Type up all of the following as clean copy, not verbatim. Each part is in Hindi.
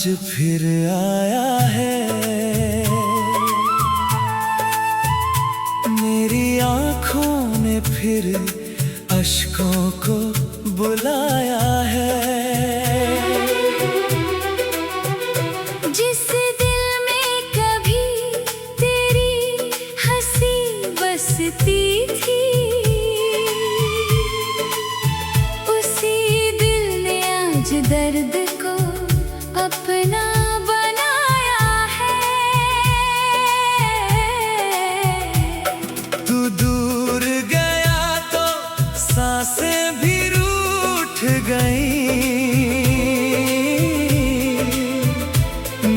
आज फिर आया है, मेरी आंखों ने फिर अश्कों को बुलाया है। जिस दिल में कभी तेरी हंसी बसती थी, उसी दिल ने आज दर्द को अपना बनाया है। तू दूर गया तो सांसें भी रूठ गई,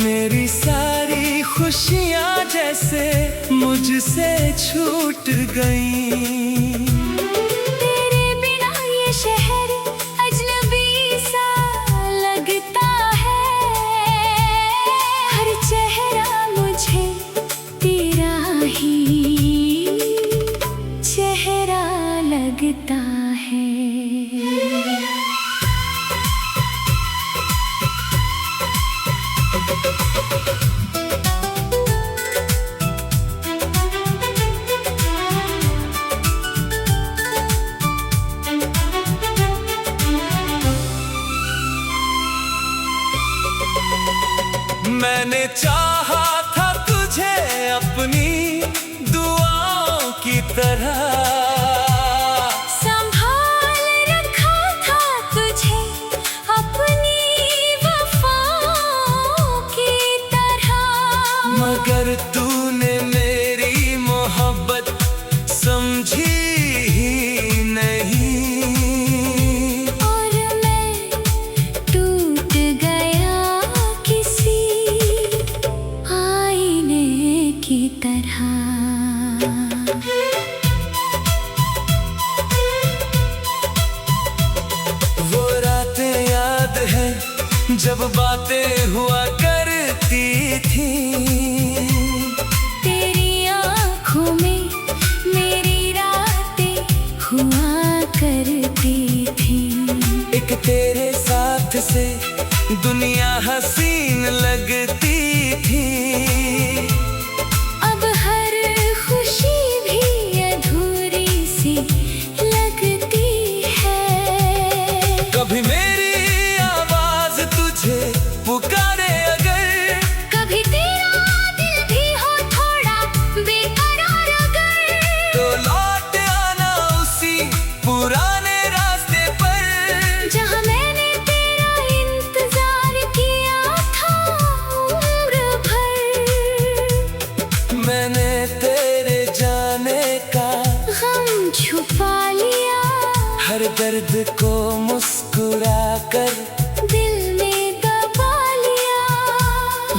मेरी सारी खुशियां जैसे मुझसे छूट गई। तेरे बिना ये शहर अजनबी सा लगता है, हर चेहरा मुझे तेरा ही चेहरा लगता है। मैंने चाहा था तुझे अपनी दुआओं की तरह, संभाल रखा था तुझे अपनी वफाओं की तरह, मगर तूने मेरी मोहब्बत समझी ही नहीं। और मैं टूट गया किसी आईने की तरह। वो रातें याद है जब बातें हुआ करती थी, तेरी आँखों में मेरी रातें हुआ करती थी। एक तेरे साथ से दुनिया हसीन लगती थी। अब हर खुशी भी अधूरी सी लगती है। कभी मेरी आवाज तुझे पुकारे अगर, कभी तेरा दिल भी हो थोड़ा बेकरार अगर, तो लौट आना उसी पुराने रास्ते पर, जहाँ मैंने तेरा इंतजार किया था उम्र भर। मैंने तेरे जाने का गम छुपा लिया, हर दर्द को मुस्कुरा कर दिल में दबा लिया।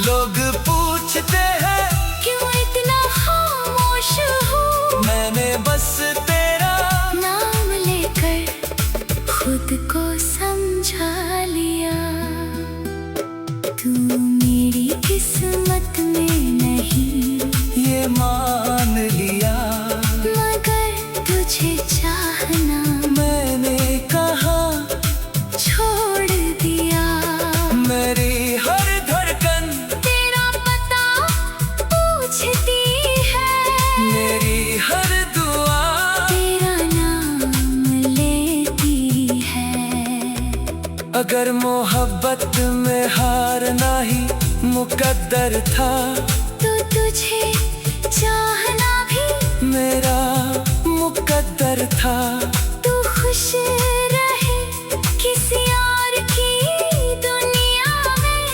लोग पूछते हैं क्यों इतना खामोश हूँ, मैंने बस तेरा नाम लेकर खुद को समझा लिया। तू मेरी किस्मत में नहीं ये मान लिया, मगर तुझे चाहना मैंने कहा छोड़ दिया। मेरी हर धड़कन तेरा पता पूछती है, मेरी हर दुआ तेरा नाम लेती है। अगर मोहब्बत में हारना ही मुकद्दर था, तो तुझे चाहना भी मेरा मुकद्दर था। तू खुश रहे किसी और की दुनिया में,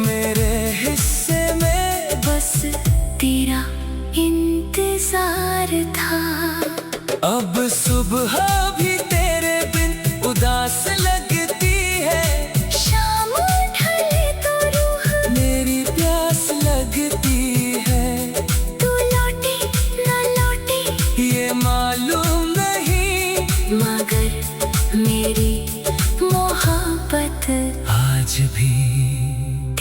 मेरे हिस्से में बस तेरा इंतजार था। अब सुबह भी तेरे बिन उदास लगती है, शाम ढले तो रूह मेरी प्यास लगती है। तू लौटे न लौटे ये मालूम नहीं, मगर मेरी मोहब्बत आज भी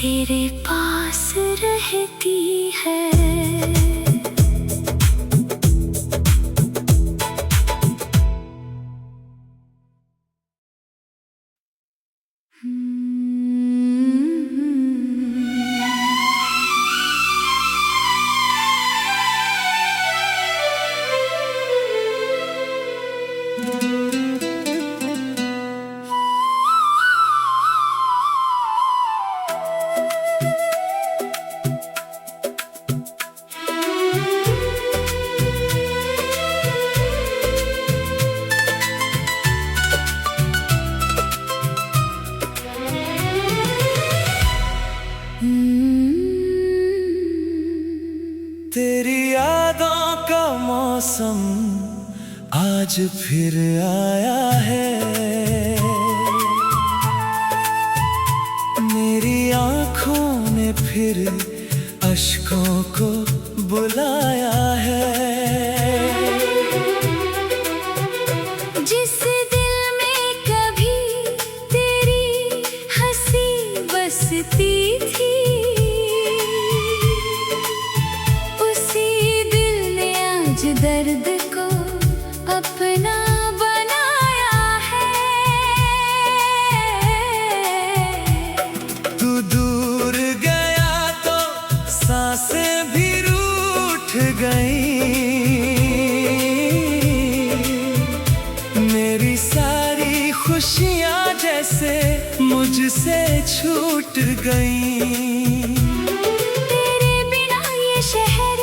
तेरे पास रहती है। तेरी यादों का मौसम आज फिर आया है। मेरी आंखों ने फिर अश्कों को बुलाया है। जिस दिल में कभी तेरी हंसी बसती थी, उसी दिल ने आज दर्द को अपना बनाया है। तू दूर गया तो सांसें भी रूठ गई। मेरी सारी खुशियां जैसे मुझसे छूट गई। तेरे बिना ये शहर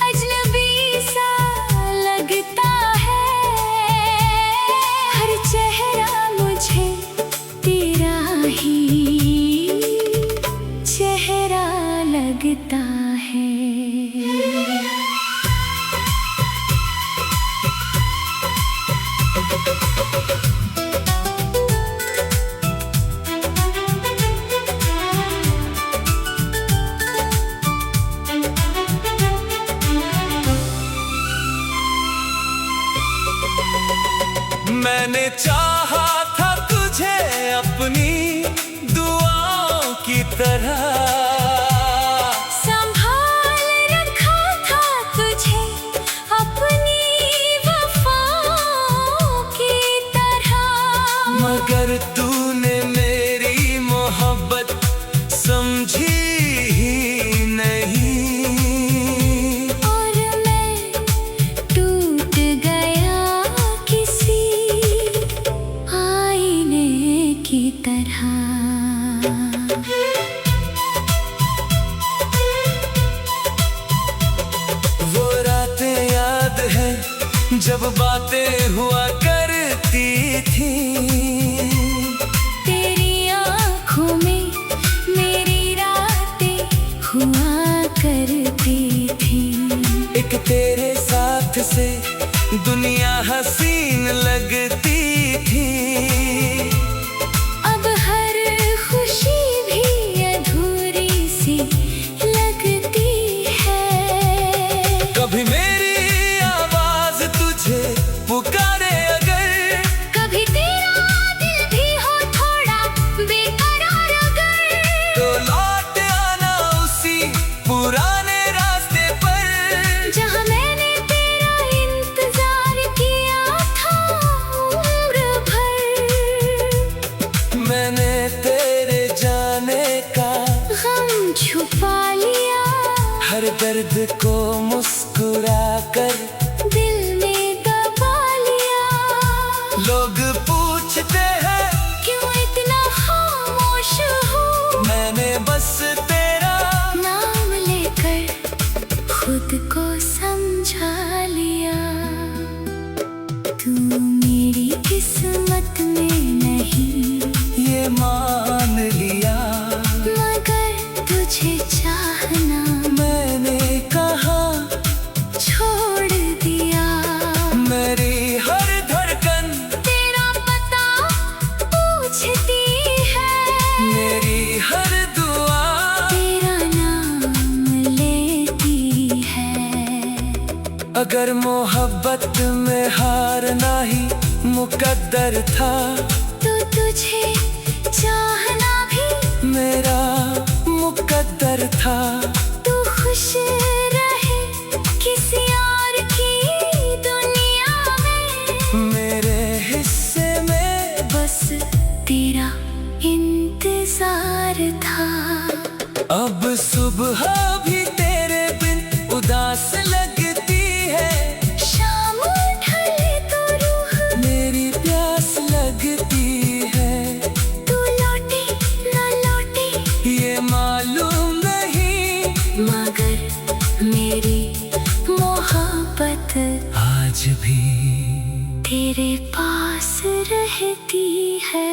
अजनबी सा लगता है। हर चेहरा मुझे तेरा ही चेहरा लगता है। मैंने चाहा था तुझे अपनी दुआओं की तरह, संभाल रखा था तुझे अपनी वफाओं की तरह। मगर तूने मेरी मोहब्बत समझी ही नहीं। और मैं टूट गया किसी आईने की तरह। वो रातें याद है जब बातें हुआ करती थी। तेरी आँखों में मेरी रातें हुआ करती थी। एक तेरे साथ से दुनिया हसीन लगती थी। अब हर खुशी भी अधूरी सी लगती है। कभी मेरी आवाज तुझे पुकारे अगर, कभी तेरा दिल भी हो थोड़ा बेकरार अगर, तो लौट आना उसी पुराने रास्ते पर। जहाँ मैंने तेरा इंतजार किया था उम्र भर। मैंने तेरे जाने का गम छुपा लिया, हर दर्द को मुस्कुरा कर दिल में दबा लिया। लोग पूछते हैं क्यों इतना खामोश हूँ, मैंने बस तेरा नाम लेकर खुद को समझा लिया। तू मेरी किस्मत में नहीं ये मान लिया। मगर तुझे चाहना मैंने कहा छोड़ दिया। मेरी हर धड़कन तेरा पता पूछती है, मेरी हर दुआ तेरा नाम लेती है। अगर मोहब्बत में हारना ही मुकद्दर था, तो तुझे चाहना भी मेरा मुकद्दर था। तू खुश रहे किसी और की दुनिया में, मेरे हिस्से में बस तेरा इंतजार था। अब सुबह भी तेरे बिन उदास लगती है। शाम ढले तो रूह मेरी प्यास लगती है। तू लौटे न लौटे ये मालूम नहीं, मगर मेरी मोहब्बत आज भी तेरे पास रहती है।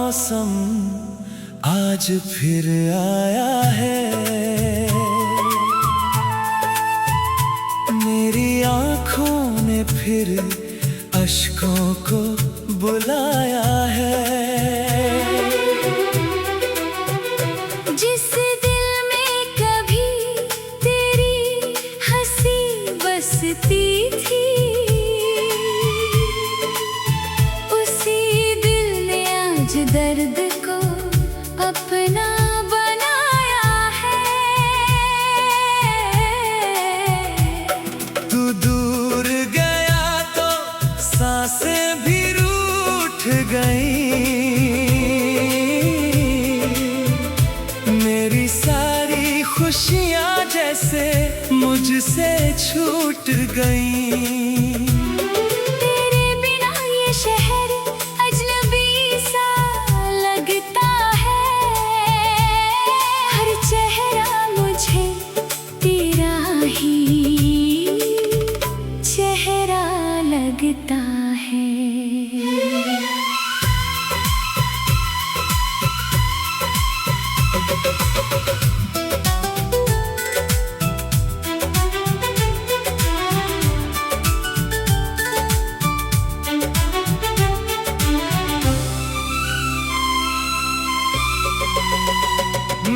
मौसम आज फिर आया है। मेरी आंखों ने फिर अश्कों को बुलाया है। जिस दिल में कभी तेरी हंसी बसती थी, उसी दिल ने आज दर्द को अपना बनाया है। तू दूर गया तो सांसें भी रूठ गई। मेरी सारी खुशियां जैसे मुझसे छूट गई। तेरे बिना ये शहर अजनबी सा लगता है। हर चेहरा मुझे तेरा ही चेहरा लगता है।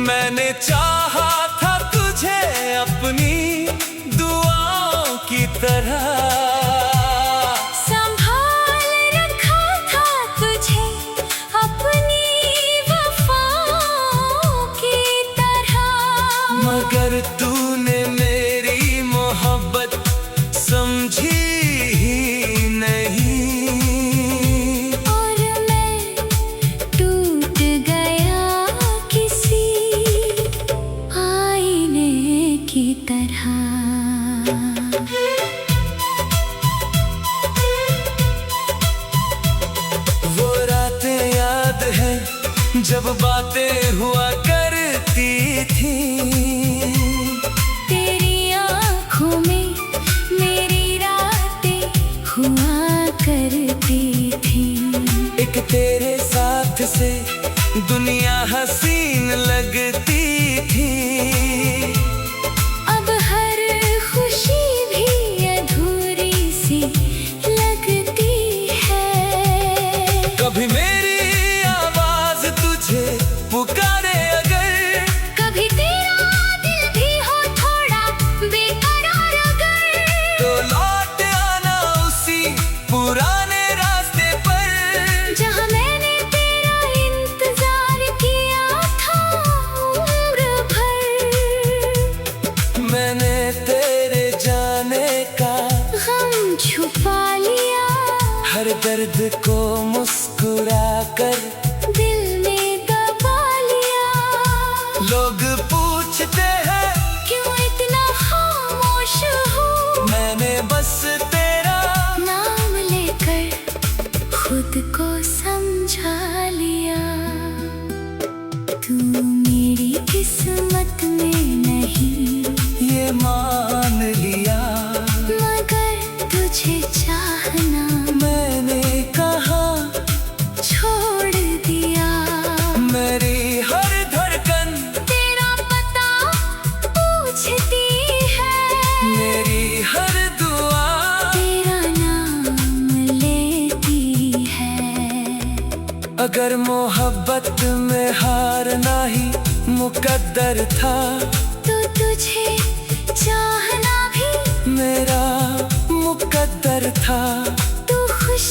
मैंने चाहा था तुझे अपनी दुआओं की तरह, संभाल रखा था तुझे अपनी वफाओं की तरह। मगर तूने मेरी मोहब्बत समझी ही नहीं। और मैं टूट गया किसी आईने की तरह। वो रातें याद है जब बातें हुआ करती थी। तेरी आँखों में मेरी रातें हुआ करती थी। एक तेरे साथ से दुनिया हसीन लगती थी। अब हर खुशी भी अधूरी सी लगती है। कभी मेरी आवाज तुझे पुकारे अगर, कभी तेरा दिल भी हो थोड़ा बेकरार अगर, तो लौट आना उसी पुराने रास्ते पर। जहाँ मैंने तेरा इंतजार किया था उम्र भर। मैंने तेरे जाने का गम छुपा लिया, हर दर्द को मुस्कुरा कर दिल में दबा लिया। लोग पूछते हैं क्यों इतना खामोश हूँ, मैंने बस तेरा नाम लेकर खुद को समझा लिया। तू मेरी किस्मत में नहीं ये मान लिया। मगर तुझे चाहना मैंने कहा छोड़ दिया। मेरी हर धड़कन तेरा पता पूछती है, मेरी हर दुआ तेरा नाम लेती है। अगर मोहब्बत में हारना ही मुकद्दर था, तो तुझे चाहना भी मेरा मुकद्दर था। तू खुश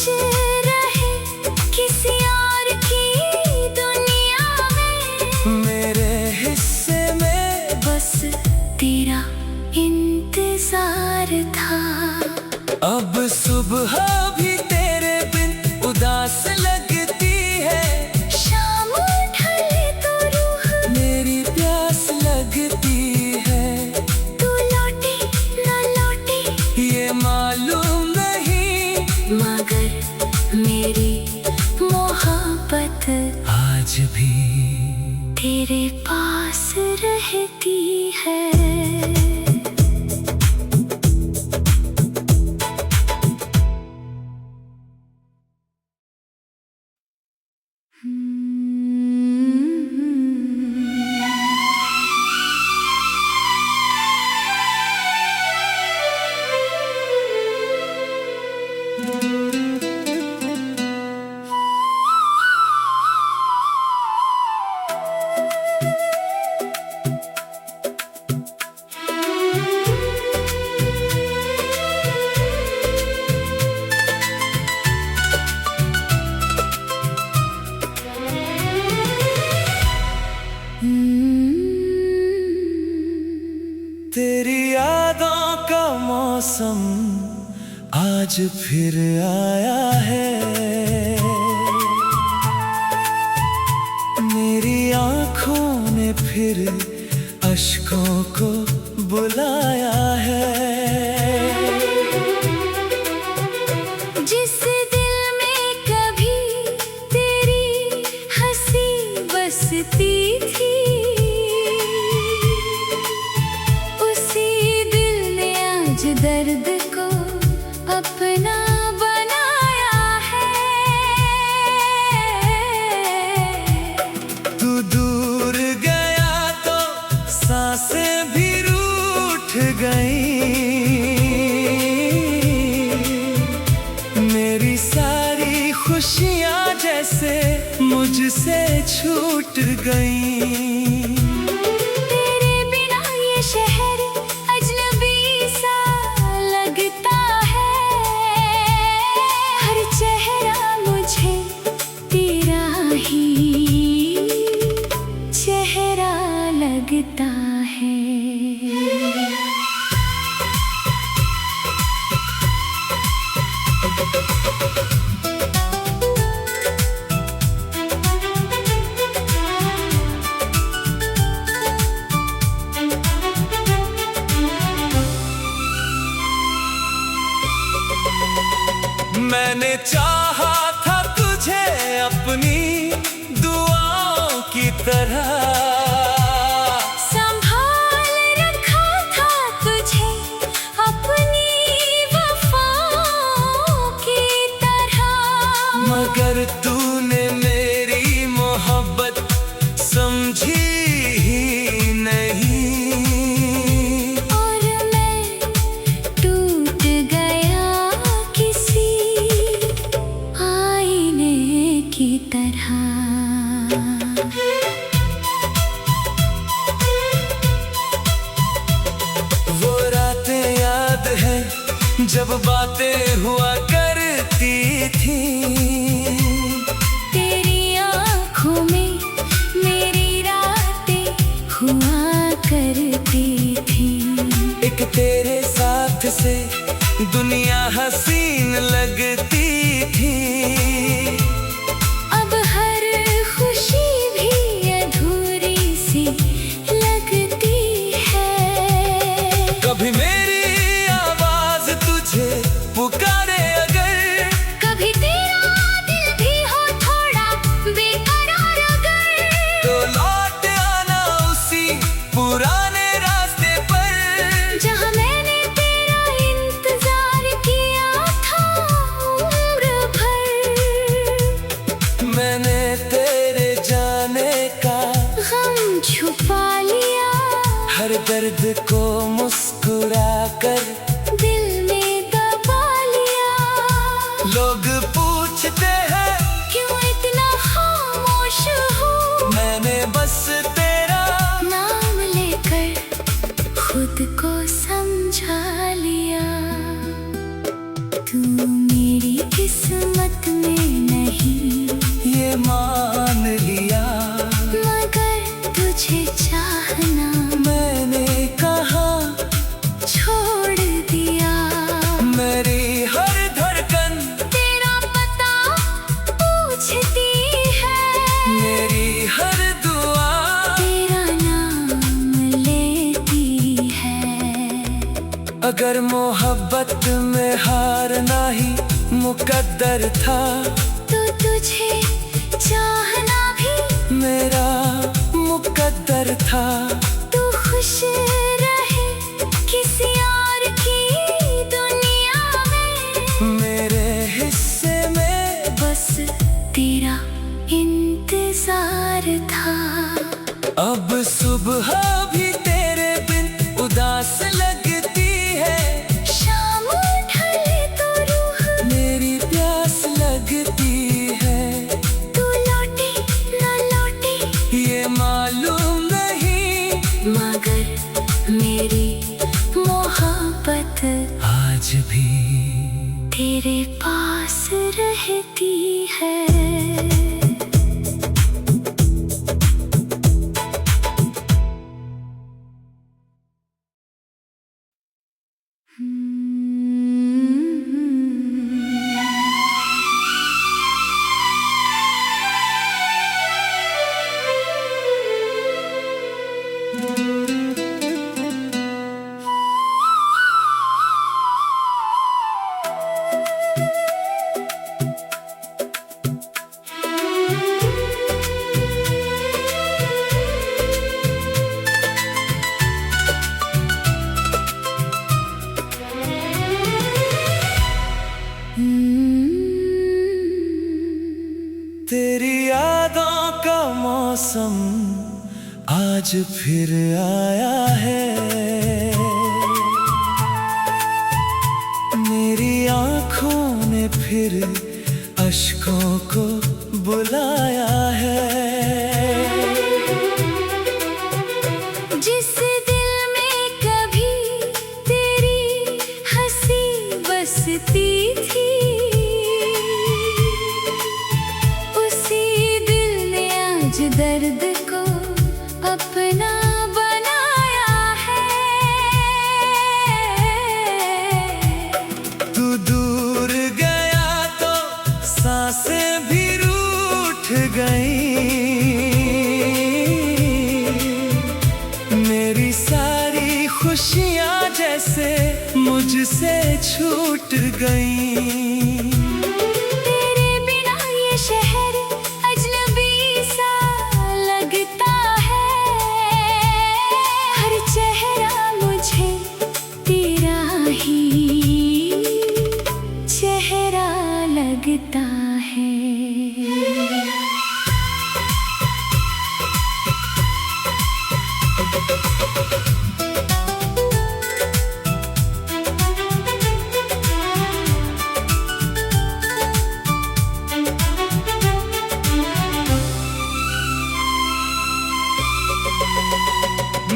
रहे किसी और की दुनिया में, मेरे हिस्से में बस तेरा इंतजार था। अब सुबह भी तेरे बिन उदास लगती है। शाम ढले तो रूह मेरी प्यास लगती है। तू लौटे न लौटे ये मालूम नहीं, मगर मेरी मोहब्बत आज भी तेरे पास रहती है। Hmm. तेरी यादों का मौसम आज फिर आया है। मेरी आंखों ने फिर अश्कों को बुलाया है। जिस दिल में कभी तेरी हंसी बसती थी, उसी दिल ने आज दर्द को अपना बनाया है। तू दूर गया तो सांसें भी रूठ गई। मेरी सारी खुशियां जैसे मुझसे छूट गई। तेरे बिना ये शहर अजनबी सा लगता है। हर चेहरा मुझे तेरा ही चेहरा लगता है। मैंने चाहा था तुझे अपनी दुआओं की तरह, संभाल रखा था तुझे अपनी वफाओं की तरह। मगर तूने मेरी मोहब्बत समझी ही नहीं। और मैं टूट गया किसी आईने की तरह। वो रातें याद है जब बातें हुआ करती थी। तेरी आँखों में मेरी रातें हुआ करती थी। एक तेरे साथ से दुनिया हसीन लगती थी। अब हर खुशी भी अधूरी सी लगती है। कभी मेरी आवाज तुझे पुकारे अगर, कभी तेरा दिल भी हो थोड़ा बेकरार अगर, तो लौट आना उसी पुराने रास्ते पर। जहाँ मैंने तेरा इंतजार किया था उम्र भर। मैंने तेरे जाने का गम छुपा लिया, हर दर्द को मुस्कुरा कर दिल में दबा लिया। लोग पूछते हैं क्यों इतना खामोश हूँ, मैंने बस तेरा नाम लेकर खुद को समझा लिया। तू मेरी किस्मत में नहीं ये मान लिया। मगर तुझे चाहना मैंने कहा छोड़ दिया। मेरी हर धड़कन तेरा पता पूछती है, मेरी हर दुआ तेरा नाम लेती है। अगर मोहब्बत में हारना ही मुकद्दर था, तो तुझे चाहना भी मेरा मुकद्दर था। तू खुश रहे किसी और की दुनिया में, मेरे हिस्से में बस तेरा इंतजार था। अब सुबह भी तेरे बिन उदास लगती है। शाम ढले तो रूह मेरी प्यास लगती है। तू लौटे न लौटे ये मालूम नहीं, मगर मेरी मोहब्बत आज भी तेरे पास रहती है। आज फिर आया है, मेरी आंखों ने फिर अश्कों को बुलाया है। जिस दिल में कभी तेरी हंसी बसती थी, उसी दिल ने आज दर्द को अपना बनाया है। तू दूर गया तो सांसें भी रूठ गई, मेरी सारी खुशियां जैसे मुझसे छूट गई। तेरे बिना ये शहर अजनबी सा लगता है, हर चेहरा मुझे तेरा ही चेहरा लगता है।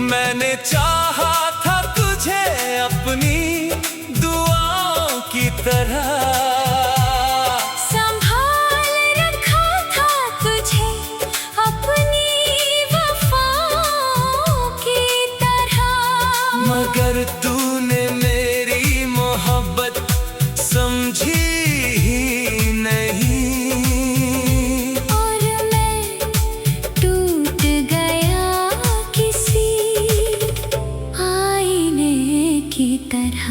मैंने चाहा था तुझे अपनी दुआओं की तरह, संभाल रखा था तुझे अपनी वफाओं की तरह, मगर तूने मेरी मोहब्बत समझी ही नहीं। और मैं टूट गया किसी आईने की तरह।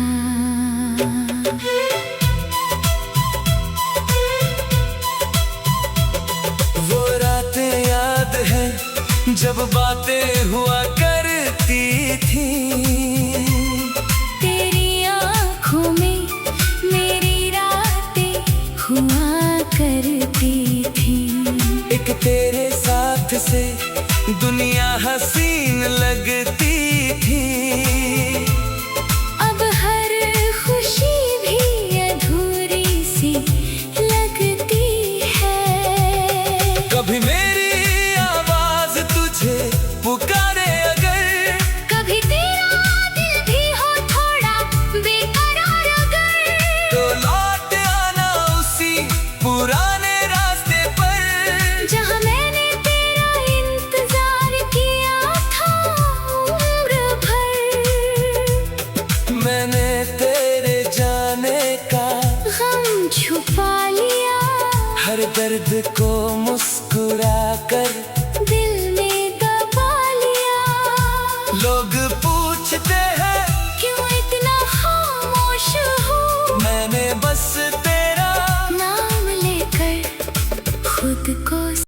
वो रातें याद है जब बातें हुआ करती थी, तेरी आँखों में मेरी रातें हुआ करती थी। एक तेरे साथ से दुनिया हसीन लगती थी। अब हर खुशी भी अधूरी सी लगती है। कभी मेरी आवाज तुझे पुकारे अगर, कभी तेरा दिल भी हो थोड़ा बेकरार अगर, तो लौट आना उसी पुराने रास्ते पर, जहाँ मैंने तेरा इंतजार किया था उम्र भर। मैंने तेरे जाने का गम छुपा लिया, हर दर्द को मुस्कुरा कर दिल में दबा लिया। लोग पूछते हैं क्यों